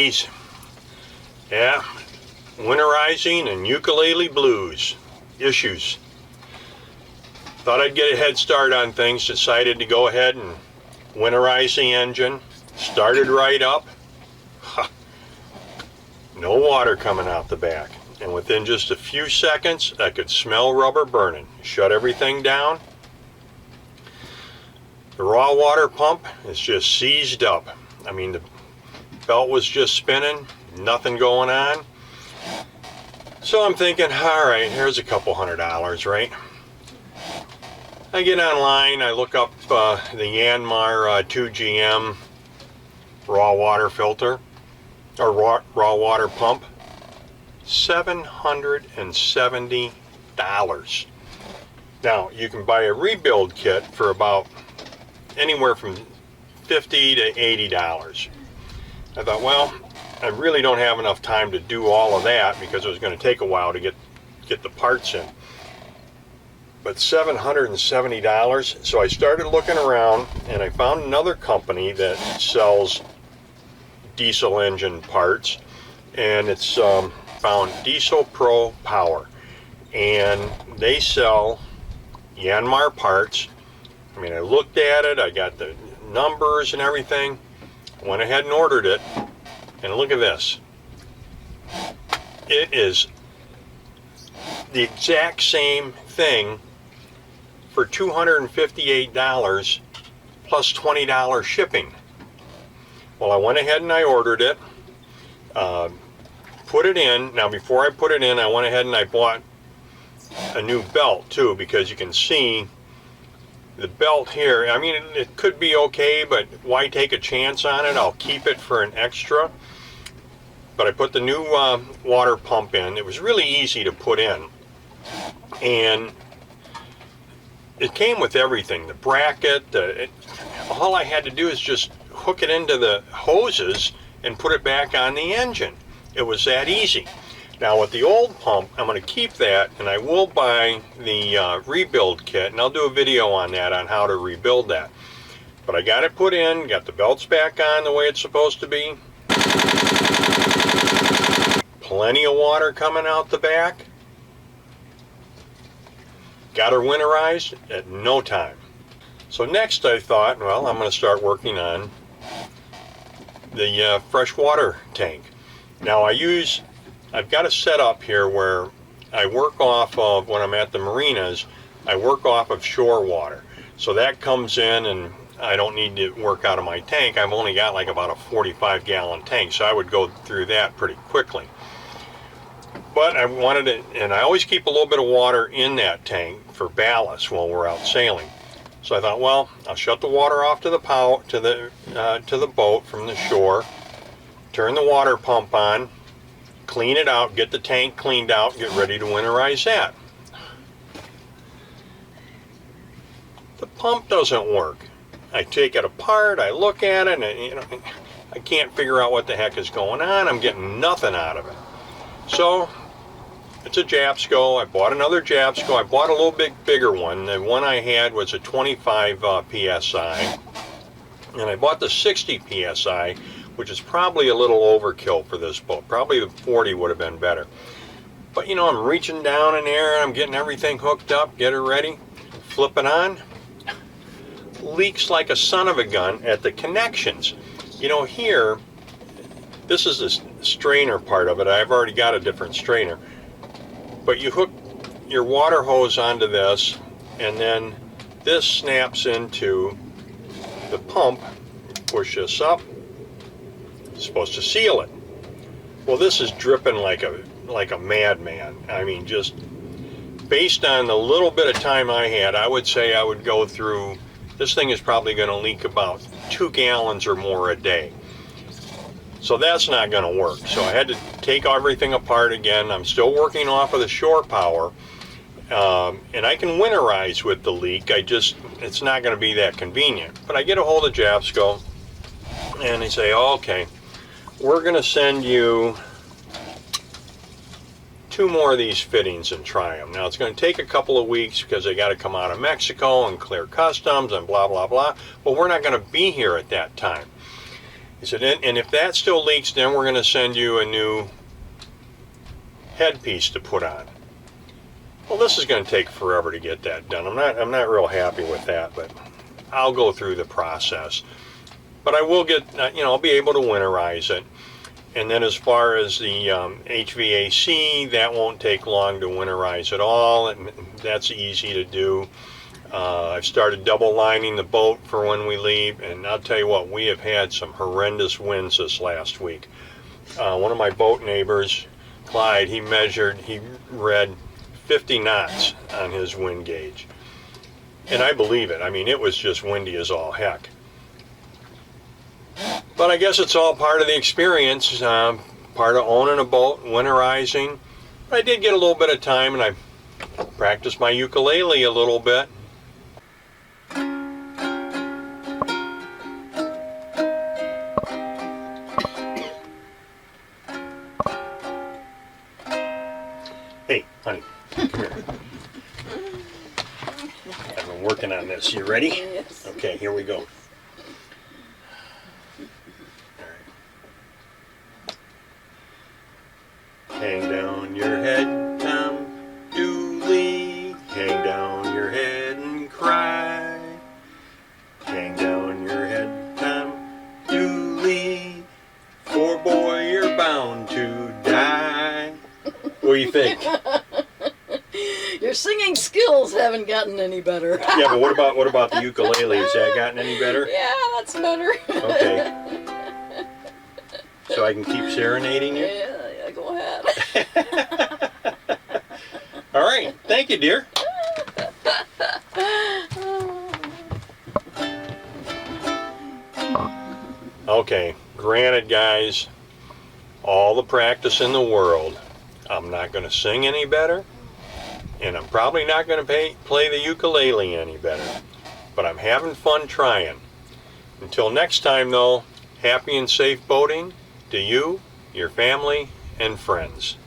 ladies. Yeah, winterizing and ukulele blues issues. Thought I'd get a head start on things, decided to go ahead and winterize the engine. Started right up. No water coming out the back. And within just a few seconds, I could smell rubber burning. Shut everything down. The raw water pump is just seized up. I mean, the belt was just spinning, nothing going on. So I'm thinking, all right, here's a couple $100, right? I get online, I look up the Yanmar 2GM raw water filter, or raw water pump. $770. Now, you can buy a rebuild kit for about anywhere from $50 to $80. I thought, well, I really don't have enough time to do all of that because it was going to take a while to get the parts in. But $770, so I started looking around and I found another company that sells diesel engine parts, and it's found Diesel Pro Power, and they sell Yanmar parts. I mean, I looked at it, I got the numbers and everything, went ahead and ordered it, and look at this. It is the exact same thing for $258 plus $20 shipping. Well, I went ahead and I ordered it, put it in. Now, before I put it in, I went ahead and I bought a new belt too, because you can see the belt here. I mean, it could be okay, but why take a chance on it? I'll keep it for an extra. But I put the new water pump in. It was really easy to put in, and it came with everything. The bracket, all I had to do is just hook it into the hoses and put it back on the engine. It was that easy. Now with the old pump, I'm going to keep that, and I will buy the rebuild kit, and I'll do a video on that, on how to rebuild that. But I got it put in, got the belts back on the way it's supposed to be. Plenty of water coming out the back. Got her winterized at no time. So next I thought, well, I'm going to start working on the freshwater tank. Now I've got a setup here where I work off of, when I'm at the marinas, I work off of shore water. So that comes in and I don't need to work out of my tank. I've only got like about a 45-gallon tank, so I would go through that pretty quickly. But I wanted it, and I always keep a little bit of water in that tank for ballast while we're out sailing. So I thought, well, I'll shut the water off to the boat from the shore, turn the water pump on, clean it out, get the tank cleaned out, get ready to winterize that. The pump doesn't work. I take it apart, I look at it, and I can't figure out what the heck is going on. I'm getting nothing out of it. So it's a Japsco. I bought another Japsco. I bought a little bit bigger one. The one I had was a 25 PSI, and I bought the 60 PSI, which is probably a little overkill for this boat. Probably the 40 would have been better. But I'm reaching down in there and I'm getting everything hooked up, get her ready, flip it on. Leaks like a son of a gun at the connections. Here, this is the strainer part of it. I've already got a different strainer. But you hook your water hose onto this, and then this snaps into the pump. Push this up. It's supposed to seal it. Well, this is dripping like a madman. I mean, just based on the little bit of time I had, I would say I would go through, this thing is probably going to leak about 2 gallons or more a day. So that's not going to work. So I had to take everything apart again. I'm still working off of the shore power, and I can winterize with the leak. It's not going to be that convenient. But I get a hold of Japsco, and they say, oh, okay, we're going to send you 2 more of these fittings and try them. Now it's going to take a couple of weeks because they got to come out of Mexico and clear customs and blah blah blah. Well, we're not going to be here at that time. He said, and if that still leaks, then we're going to send you a new headpiece to put on. Well, this is going to take forever to get that done. I'm not real happy with that, but I'll go through the process. But I will get, I'll be able to winterize it. And then as far as the HVAC, that won't take long to winterize at all. That's easy to do. I've started double lining the boat for when we leave, and I'll tell you what, we have had some horrendous winds this last week. One of my boat neighbors, Clyde, he read 50 knots on his wind gauge. And I believe it. I mean, it was just windy as all heck. But I guess it's all part of the experience, part of owning a boat, winterizing. I did get a little bit of time, and I practiced my ukulele a little bit. Hey, honey, come here. I've been working on this. You ready? Yes. Okay, here we go. Hang down your head, Tom Dooley. Hang down your head and cry. Hang down your head, Tom Dooley. For boy, you're bound to die. What do you think? Your singing skills haven't gotten any better. Yeah, but what about the ukulele? Has that gotten any better? Yeah, that's better. Okay. So I can keep serenading you? Yeah, go ahead. All right. Thank you, dear. Okay. Granted, guys, all the practice in the world, I'm not going to sing any better, and I'm probably not going to play the ukulele any better, but I'm having fun trying. Until next time, though, happy and safe boating to you, your family, and friends.